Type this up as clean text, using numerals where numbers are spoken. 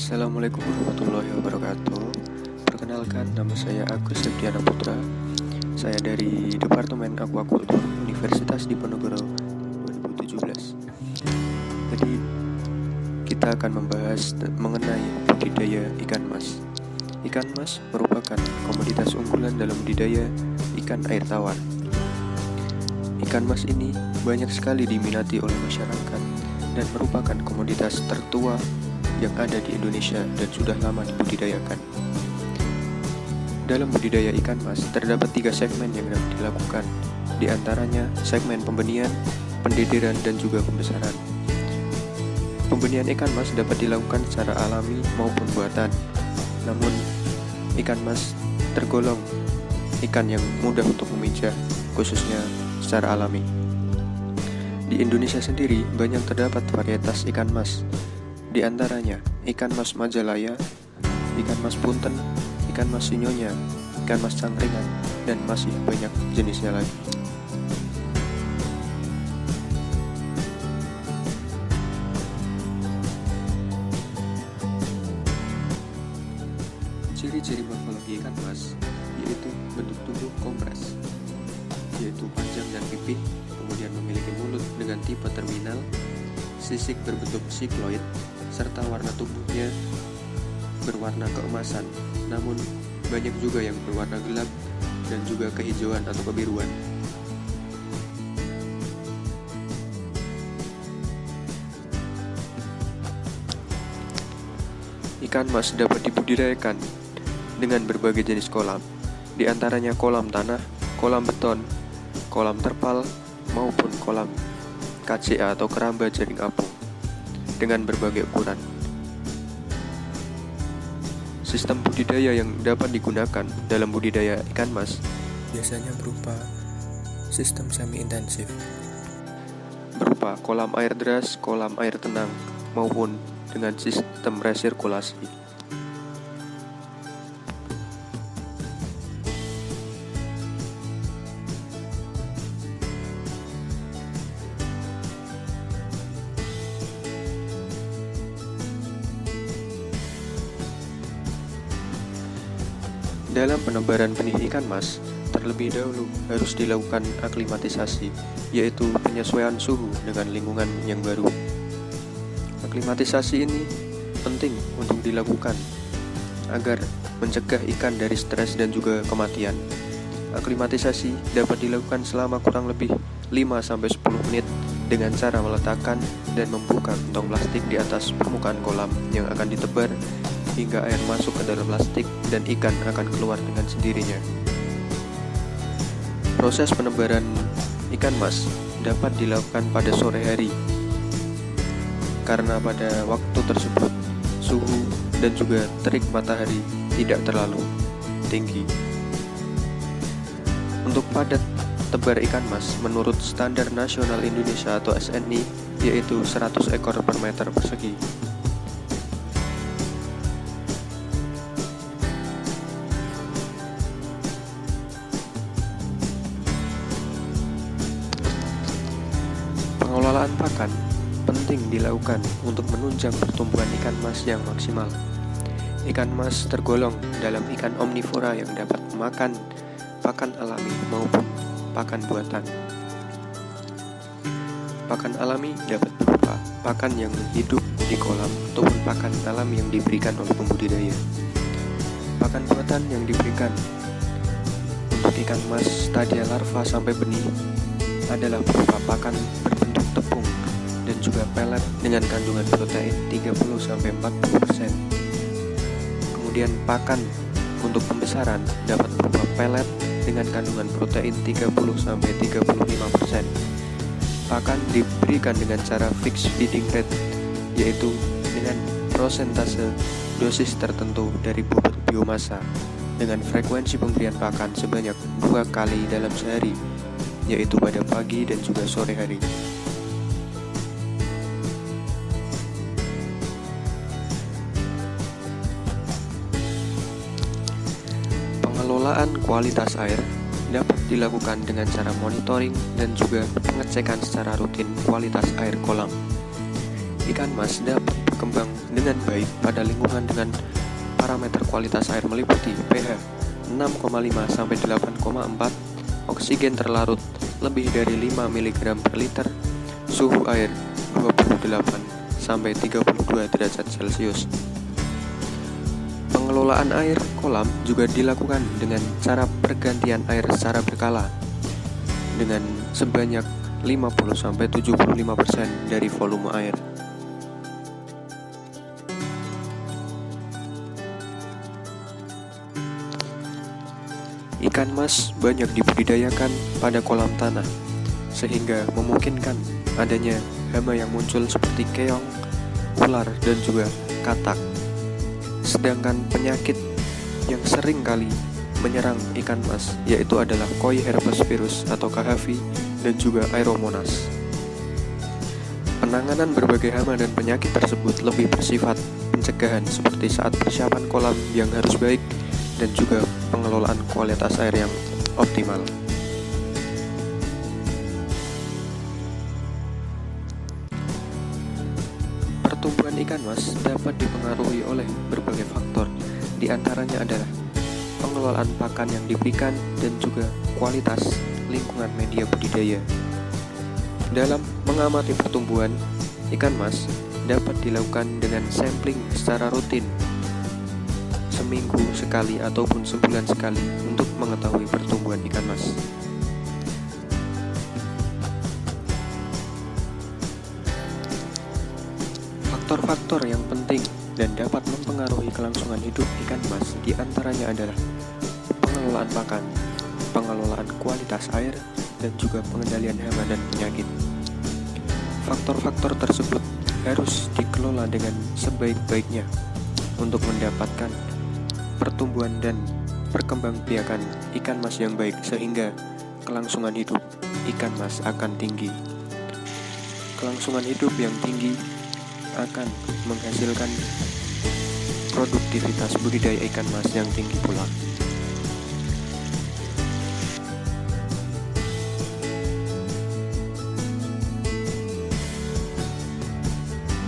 Assalamualaikum warahmatullahi wabarakatuh. Perkenalkan, nama saya Agus Septiana Putra. Saya dari Departemen Aquaculture Universitas Diponegoro 2017. Jadi kita akan membahas mengenai budidaya ikan mas. Ikan mas merupakan komoditas unggulan dalam budidaya ikan air tawar. Ikan mas ini banyak sekali diminati oleh masyarakat dan merupakan komoditas tertua yang ada di Indonesia dan sudah lama dibudidayakan. Dalam budidaya ikan mas, terdapat 3 segmen yang dapat dilakukan, di antaranya segmen pembenihan, pendidiran, dan juga pembesaran. Pembenihan ikan mas dapat dilakukan secara alami maupun buatan, namun ikan mas tergolong ikan yang mudah untuk memijah, khususnya secara alami. Di Indonesia sendiri banyak terdapat varietas ikan mas, di antaranya ikan mas Majalaya, ikan mas Punten, ikan mas Sinyonya, ikan mas Cangkringan, dan masih banyak jenisnya lagi. Ciri-ciri morfologi ikan mas yaitu bentuk tubuh kompres, yaitu panjang dan pipih, kemudian memiliki mulut dengan tipe terminal, sisik berbentuk sikloid, serta warna tubuhnya berwarna keemasan, namun banyak juga yang berwarna gelap dan juga kehijauan atau kebiruan. Ikan mas dapat dibudidayakan dengan berbagai jenis kolam, di antaranya kolam tanah, kolam beton, kolam terpal, maupun kolam KCA atau keramba jaring apung dengan berbagai ukuran. Sistem budidaya yang dapat digunakan dalam budidaya ikan mas biasanya berupa sistem semi-intensif, berupa kolam air deras, kolam air tenang, maupun dengan sistem resirkulasi. Dalam penebaran benih ikan mas, terlebih dahulu harus dilakukan aklimatisasi, yaitu penyesuaian suhu dengan lingkungan yang baru. Aklimatisasi ini penting untuk dilakukan agar mencegah ikan dari stres dan juga kematian. Aklimatisasi dapat dilakukan selama kurang lebih 5-10 menit dengan cara meletakkan dan membuka kantong plastik di atas permukaan kolam yang akan ditebar hingga air masuk ke dalam plastik dan ikan akan keluar dengan sendirinya. Proses penebaran ikan mas dapat dilakukan pada sore hari, karena pada waktu tersebut suhu dan juga terik matahari tidak terlalu tinggi. Untuk padat tebar ikan mas menurut Standar Nasional Indonesia atau SNI yaitu 100 ekor per meter persegi. Pengelolaan pakan penting dilakukan untuk menunjang pertumbuhan ikan mas yang maksimal. Ikan mas tergolong dalam ikan omnivora yang dapat memakan pakan alami maupun pakan buatan. Pakan alami dapat berupa pakan yang hidup di kolam ataupun pakan alami yang diberikan oleh pembudidaya. Pakan buatan yang diberikan untuk ikan mas stadia larva sampai benih adalah berupa pakan berbentuk tepung dan juga pelet dengan kandungan protein 30-40%. Kemudian pakan untuk pembesaran dapat berupa pelet dengan kandungan protein 30-35%. Pakan diberikan dengan cara fixed feeding rate, yaitu dengan prosentase dosis tertentu dari bobot biomasa dengan frekuensi pemberian pakan sebanyak 2 kali dalam sehari, yaitu pada pagi dan juga sore hari. Pengelolaan kualitas air dapat dilakukan dengan cara monitoring dan juga pengecekan secara rutin kualitas air kolam. Ikan mas dapat berkembang dengan baik pada lingkungan dengan parameter kualitas air meliputi pH 6,5 sampai 8,4, oksigen terlarut lebih dari 5 mg per liter, suhu air 28 sampai 32 derajat Celcius. Pengelolaan air kolam juga dilakukan dengan cara pergantian air secara berkala dengan sebanyak 50-75% dari volume air. Ikan mas banyak dibudidayakan pada kolam tanah, sehingga memungkinkan adanya hama yang muncul seperti keong, ular, dan juga katak. Sedangkan penyakit yang sering kali menyerang ikan mas yaitu adalah koi herpes virus atau KHV dan juga Aeromonas. Penanganan berbagai hama dan penyakit tersebut lebih bersifat pencegahan seperti saat persiapan kolam yang harus baik dan juga pengelolaan kualitas air yang optimal. Pertumbuhan ikan mas dapat dipengaruhi oleh berbagai faktor, di antaranya adalah pengelolaan pakan yang diberikan dan juga kualitas lingkungan media budidaya. Dalam mengamati pertumbuhan ikan mas dapat dilakukan dengan sampling secara rutin, seminggu sekali ataupun sebulan sekali untuk mengetahui pertumbuhan ikan mas. Faktor-faktor yang penting dan dapat mempengaruhi kelangsungan hidup ikan mas diantaranya adalah pengelolaan pakan, pengelolaan kualitas air, dan juga pengendalian hama dan penyakit. Faktor-faktor tersebut harus dikelola dengan sebaik-baiknya untuk mendapatkan pertumbuhan dan perkembangbiakan ikan mas yang baik sehingga kelangsungan hidup ikan mas akan tinggi. Kelangsungan hidup yang tinggi akan menghasilkan produktivitas budidaya ikan mas yang tinggi pula.